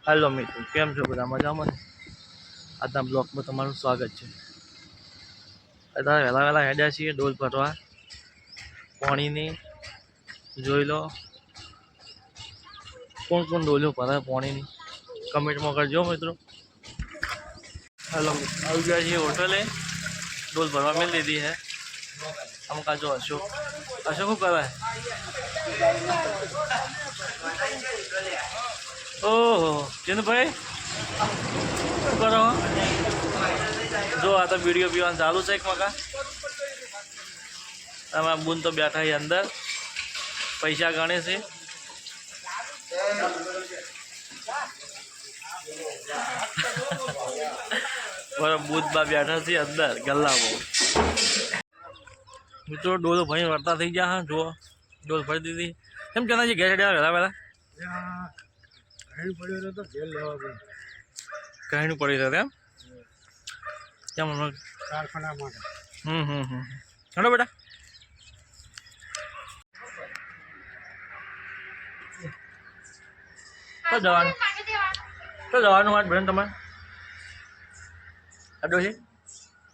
Hello मित्रों, केम छो बधा मजामां? आजना ब्लॉग में तमारुं स्वागत है। अत्यारे वहेला वहेला हेड्या छीए डोल भरवा पाणीनी। जोई लो कोण कोण डोलियो भरे पाणीनी, कमेंट में करजो मित्रों। हेलो मित्रों, आई गया छीए होटले, डोल भरवा मिल दीदी है। हम का जो अशोक अशोक को करे। ओहो जिन भाई શું કરો જો આ તો વિડીયો પીવાનું ચાલુ છે એક મકા અમારા બુન તો બેઠા છે અંદર પૈસા ગણે છે બરાબર બુધબા બેઠા છે અંદર ગલ્લામાં મિત્રો ડોલો ભરી વળતા થઈ ગયા હા જુઓ ડોલ ભરી દીધી કેમ કેના છે ઘેર હેડ્યા વહેલા વહેલા કહીનું પડી રહ્યો એમ કેમ कारखाना માટે હેડો બેટા તો જવાનું વાત બેન તમારે આડો છે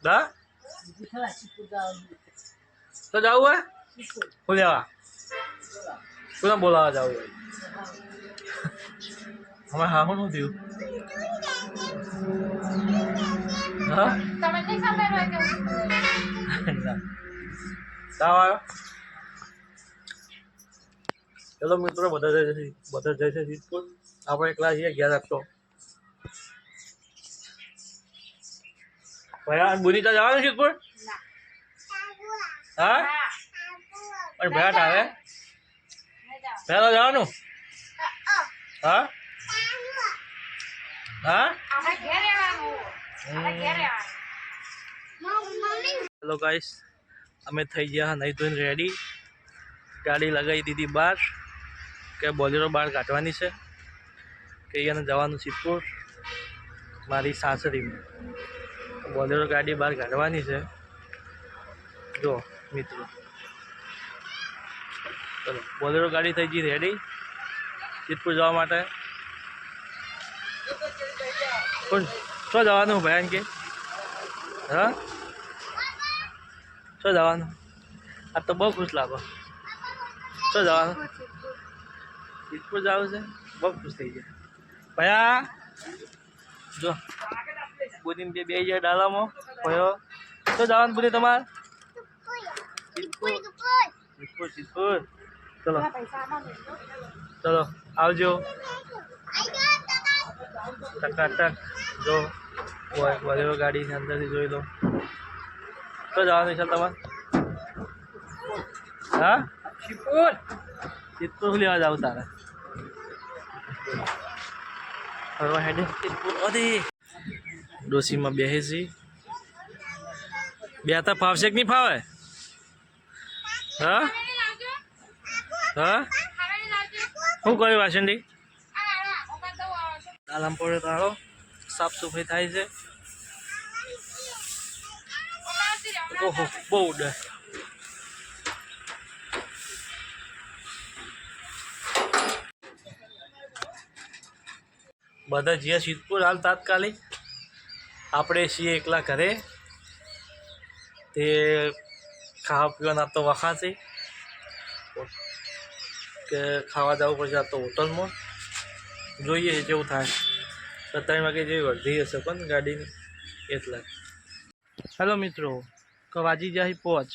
દા તો જાવું હે હું લેવા કોને બોલાવા જાવું હોય हमें हाँ हूँ दियो हाँ चलो मित्रों बता जैसे सिद्धपुर आप एकला छे 11 तो भैया बुनीता जावा सिद्धपुर हाँ और भेट आवे पहला जावा हाँ हाँ हेलो गाइस अमे थई गया नहीं तो रेडी गाड़ी लगाई दीदी बार के बोलेरो बार काटवानी है कि अने जवानुं सिद्धपुर मारी सासरी में बोलेरो गाड़ी बार काटवानी है जो मित्रों चलो बोलेरो गाड़ी थई गई रेडी सिद्धपुर जवा माटे कौन शो जवानुं बयान के हाँ शो जवानुं आ तो बहुत खुश लागो शो जवानुं सिद्धपुर जाव छे बहुत खुश थई गया भैया जो बुनी बे बे जे डालामो भयो शो जवानुं बुनी तमार सिद्धपुर सिद्धपुर चलो चलो आवजो टकाटक जो बोलेरो गाड़ी ने अंदर जोई लो तो जावा चल तमार हाँ सिद्धपुर सिद्धपुर लेवा जाओ तारा फरवा हेडे सिद्धपुर अरे डोसी में बेहे सी बेता फावशे के नहीं फावे हाँ हाँ हूँ कही वासंडी आलम पड़े तारो साफ सफाई थाय छे ओहो बहुत डर बधा जिया सिद्धपुर हाल तात्कालिक आपणे छीए एकला घरे ते खावा पीवाना तो वखा छे के खावा जावुं पड़शे आ तो होटल में જોઈએ જેવું થાય 7 વાગે જેવી વર્ધી હશે પણ ગાડીની એટલા હેલો મિત્રો વાજી જાય પહોંચ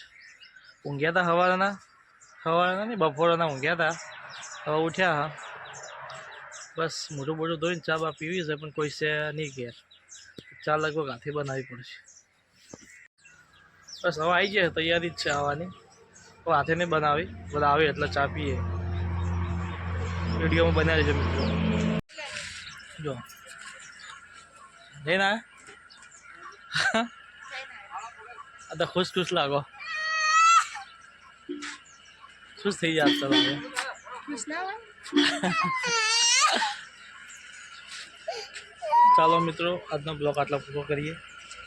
ઊંઘ્યા હતા સવારના નહીં બપોરના ઊંઘ્યા હતા હવે ઉઠ્યા બસ મોટું મોટું ધોઈને ચા બા પીવી છે પણ કોઈ છે નહીં ઘેર ચા લગભગ હાથે બનાવવી પડશે બસ હવે આવી જાય તૈયારી જ છે આવવાની તો હાથે નહીં બનાવી બધા આવે એટલે ચા પીએ વિડીયોમાં બનાવી દેજો મિત્રો जो लेना है तो खुश खुश लागो खुश थी जाता लागे चलो मित्रों आज ब्लॉग आटला पूरो करिए।